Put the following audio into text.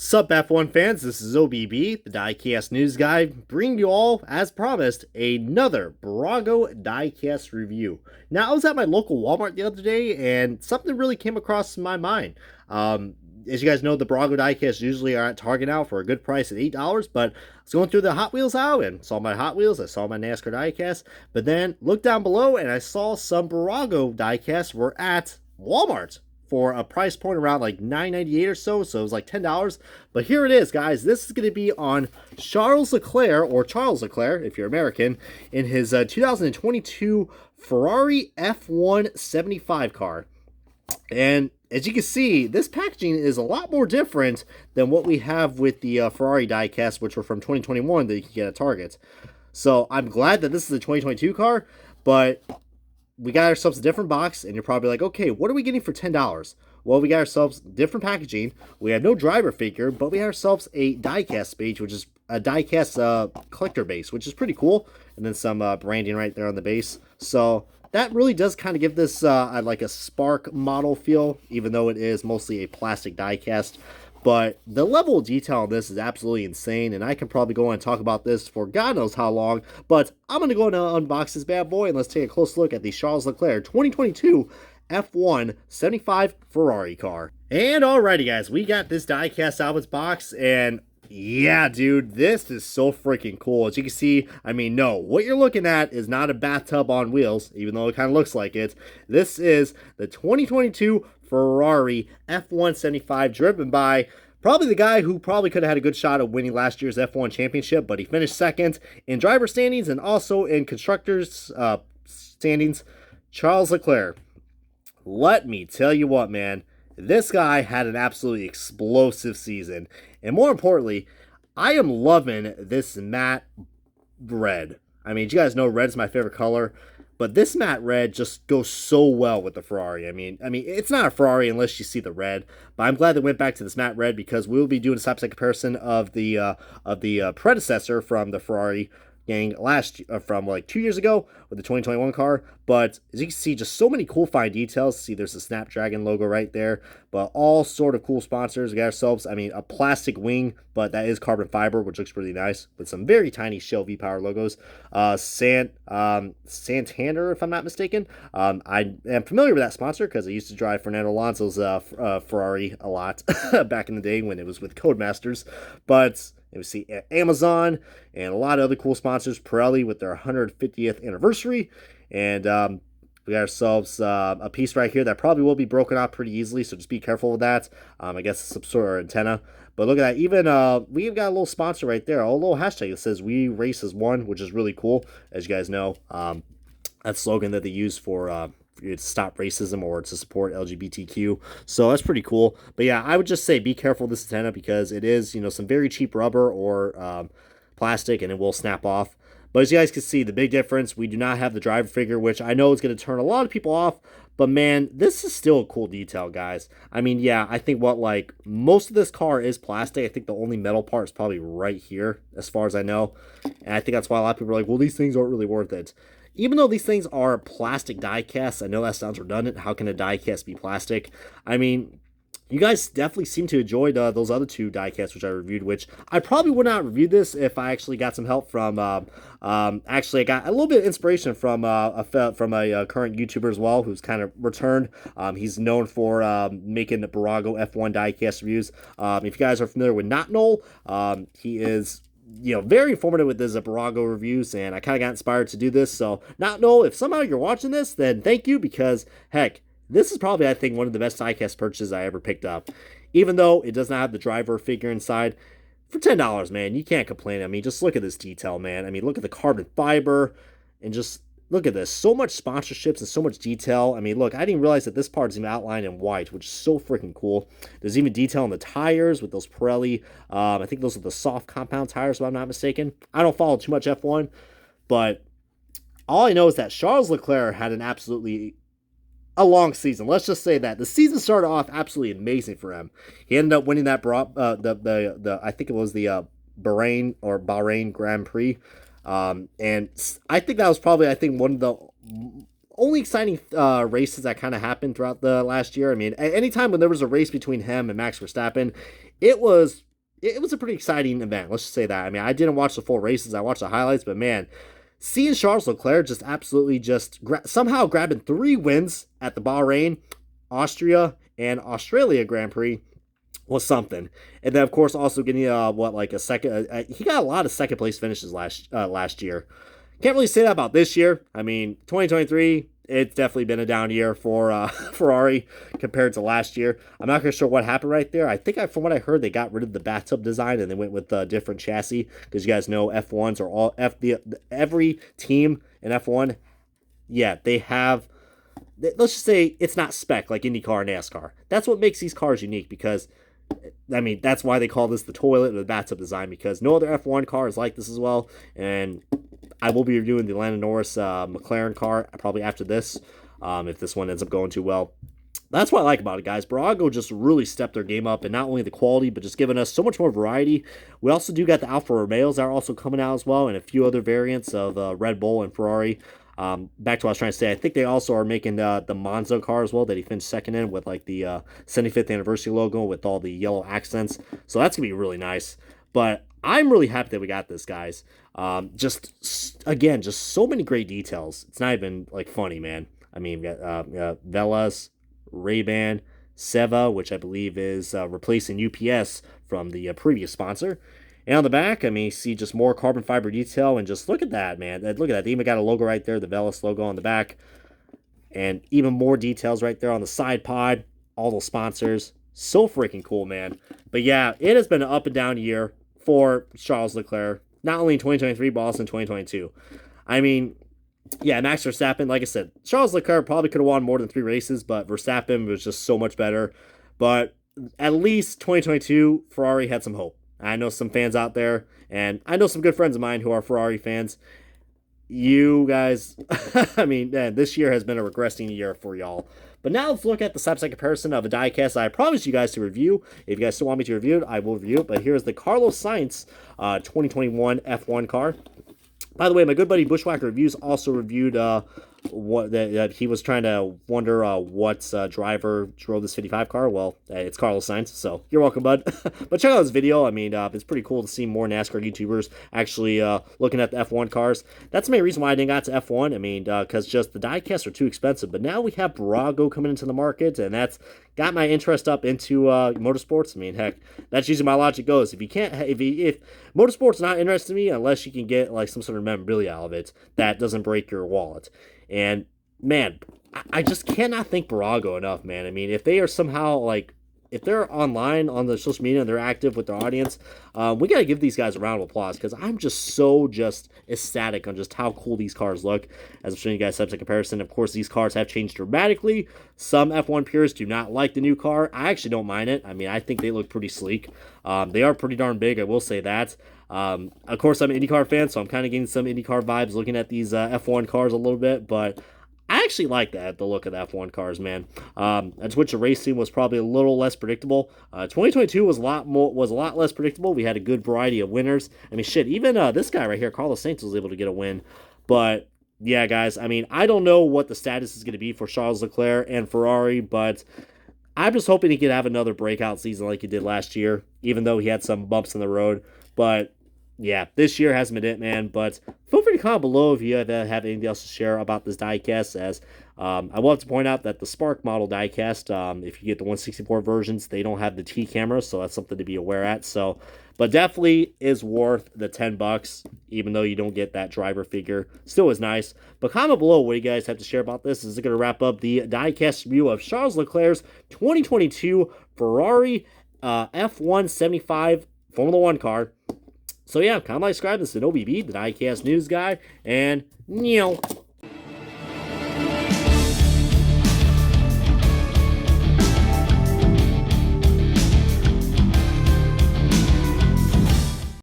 Sup F1 fans, this is OBB, the diecast news guy, bringing you all, as promised, another Bburago diecast review. Now, I was at my local Walmart the other day, and something really came across my mind. As you guys know, the Bburago diecasts usually are at Target now for a good price at $8, but I was going through the Hot Wheels aisle and saw my Hot Wheels, I saw my NASCAR diecast, but then looked down below and I saw some Bburago diecasts were at Walmart for a price point around like $9.98 or so it was like $10. But here it is, guys. This is going to be on Charles Leclerc, or Charles Leclerc, if you're American, in his 2022 Ferrari F1-75 car. And as you can see, this packaging is a lot more different than what we have with the Ferrari diecast, which were from 2021 that you can get at Target. So I'm glad that this is a 2022 car, but we got ourselves a different box, and you're probably like, okay, what are we getting for $10? Well, we got ourselves different packaging. We have no driver figure, but we have ourselves a diecast page, which is a diecast collector base, which is pretty cool. And then some branding right there on the base. So that really does kind of give this like a Spark model feel, even though it is mostly a plastic diecast. But the level of detail on this is absolutely insane, and I can probably go on and talk about this for God knows how long, but I'm going to go and unbox this bad boy, and let's take a close look at the Charles Leclerc 2022 F1-75 Ferrari car. And alrighty, guys, we got this diecast out of its box, and yeah, dude, this is so freaking cool. As you can see, I mean, no, what you're looking at is not a bathtub on wheels, even though it kind of looks like it. This is the 2022 Ferrari F1-75, driven by probably the guy who probably could have had a good shot at winning last year's F1 championship, but he finished second in driver standings and also in constructors standings, Charles Leclerc. Let me tell you what, man. This guy had an absolutely explosive season. And more importantly, I am loving this matte red. I mean, you guys know red is my favorite color, but this matte red just goes so well with the Ferrari. I mean, it's not a Ferrari unless you see the red, but I'm glad they went back to this matte red because we'll be doing a side-by-side comparison of the predecessor from the Ferrari gang from like 2 years ago with the 2021 car. But as you can see, just so many cool fine details. See, there's the Snapdragon logo right there, but all sort of cool sponsors. We got ourselves, I mean, a plastic wing, but that is carbon fiber, which looks really nice, with some very tiny Shell V-Power logos. Santander, if I'm not mistaken. I am familiar with that sponsor because I used to drive Fernando Alonso's Ferrari a lot back in the day when it was with Codemasters. But we see Amazon and a lot of other cool sponsors. Pirelli with their 150th anniversary. And we got ourselves a piece right here that probably will be broken off pretty easily, so just be careful with that. I guess it's some sort of antenna. But look at that. Even we've got a little sponsor right there, a little hashtag that says "We Race as One," which is really cool. As you guys know, that slogan that they use for to stop racism or to support LGBTQ. So that's pretty cool. But yeah, I would just say be careful with this antenna because it is, you know, some very cheap rubber or plastic, and it will snap off. But as you guys can see, the big difference, we do not have the driver figure, which I know is going to turn a lot of people off. But man, this is still a cool detail, guys. I mean, yeah, I think like most of this car is plastic. I think the only metal part is probably right here, as far as I know. And I think that's why a lot of people are like, well, these things aren't really worth it. Even though these things are plastic die casts, I know that sounds redundant. How can a die cast be plastic? I mean, you guys definitely seem to enjoy those other two die casts which I reviewed, which I probably would not review this if I actually got some help from, actually I got a little bit of inspiration from a current YouTuber as well, who's kind of returned. He's known for making the Bburago F1 die cast reviews. If you guys are familiar with Not Noel, he is, you know, very informative with his Bburago reviews, and I kind of got inspired to do this. So, Not Noel, if somehow you're watching this, then thank you, because heck, this is probably, I think, one of the best diecast purchases I ever picked up. Even though it does not have the driver figure inside, for $10, man, you can't complain. I mean, just look at this detail, man. I mean, look at the carbon fiber, and just look at this. So much sponsorships and so much detail. I mean, look, I didn't realize that this part is even outlined in white, which is so freaking cool. There's even detail on the tires with those Pirelli. I think those are the soft compound tires, if I'm not mistaken. I don't follow too much F1, but all I know is that Charles Leclerc had a long season. Let's just say that the season started off absolutely amazing for him. He ended up winning that I think it was the Bahrain Grand Prix. And I think that was probably, one of the only exciting races that kind of happened throughout the last year. I mean, anytime when there was a race between him and Max Verstappen, it was it was a pretty exciting event. Let's just say that. I mean, I didn't watch the full races. I watched the highlights, but man, seeing Charles Leclerc just absolutely just somehow grabbing 3 wins at the Bahrain, Austria, and Australia Grand Prix was something. And then, of course, also getting like a second. He got a lot of second place finishes last year. Can't really say that about this year. I mean, 2023, it's definitely been a down year for Ferrari compared to last year. I'm not sure what happened right there. I think from what I heard, they got rid of the bathtub design and they went with a different chassis, because you guys know F1s are all every team in F1. Yeah, they have. Let's just say it's not spec like IndyCar and NASCAR. That's what makes these cars unique, because I mean, that's why they call this the toilet or the bathtub design, because no other F1 car is like this as well. And I will be reviewing the Lando Norris McLaren car probably after this, if this one ends up going too well. That's what I like about it, guys. Bburago just really stepped their game up, and not only the quality, but just giving us so much more variety. We also do got the Alfa Romeos that are also coming out as well, and a few other variants of Red Bull and Ferrari. Back to what I was trying to say, I think they also are making the Monza car as well that he finished second in, with like the 75th anniversary logo with all the yellow accents. So that's going to be really nice. But I'm really happy that we got this, guys. Again, just so many great details. It's not even like funny, man. I mean, we got Velas, Ray-Ban, Seva, which I believe is replacing UPS from the previous sponsor. And on the back, I mean, see just more carbon fiber detail, and just look at that, man. Look at that. They even got a logo right there, the Velas logo on the back. And even more details right there on the side pod. All those sponsors. So freaking cool, man. But yeah, it has been an up and down year for Charles Leclerc. Not only in 2023, but also in 2022. I mean, yeah, Max Verstappen, like I said, Charles Leclerc probably could have won more than 3 races, but Verstappen was just so much better. But at least 2022, Ferrari had some hope. I know some fans out there, and I know some good friends of mine who are Ferrari fans. You guys, I mean, man, this year has been a regressing year for y'all. But now let's look at the side-by-side comparison of a diecast I promised you guys to review. If you guys still want me to review it, I will review it. But here's the Carlos Sainz 2021 F1 car. By the way, my good buddy Bushwhacker Reviews also reviewed what that he was trying to wonder what driver drove this 55 car. Well, it's Carlos Sainz, so you're welcome, bud. But check out this video. I mean, it's pretty cool to see more NASCAR YouTubers actually looking at the F1 cars. That's the main reason why I didn't got to F1. I mean, because just the diecasts are too expensive. But now we have Bburago coming into the market, and that's got my interest up into motorsports. I mean, heck, that's usually my logic goes. If you can't, if motorsports not interested in me unless you can get like some sort of memorabilia out of it that doesn't break your wallet. And man, I just cannot thank Bburago enough, man. I mean, if they are somehow like, if they're online on the social media and they're active with their audience, we got to give these guys a round of applause, because I'm just ecstatic on just how cool these cars look. As I'm showing you guys steps in comparison, of course, these cars have changed dramatically. Some F1 purists do not like the new car. I actually don't mind it. I mean, I think they look pretty sleek. They are pretty darn big, I will say that. Of course, I'm an IndyCar fan, so I'm kind of getting some IndyCar vibes looking at these F1 cars a little bit, but I actually like the look of the F1 cars, man. I Twitch the racing was probably a little less predictable. 2022 was a lot less predictable. We had a good variety of winners. I mean, shit, even this guy right here, Carlos Sainz, was able to get a win. But yeah, guys, I mean, I don't know what the status is going to be for Charles Leclerc and Ferrari, but I'm just hoping he could have another breakout season like he did last year, even though he had some bumps in the road. But yeah, this year hasn't been it, man. But feel free to comment below if you have anything else to share about this diecast. As I will have to point out that the Spark model diecast, if you get the 164 versions, they don't have the T camera, so that's something to be aware at. So, but definitely is worth the $10, even though you don't get that driver figure. Still is nice. But comment below what you guys have to share about this. This is going to wrap up the diecast review of Charles Leclerc's 2022 Ferrari F1-75 Formula 1 car. So yeah, comment, like, subscribe. This is OBB, the diecast news guy, and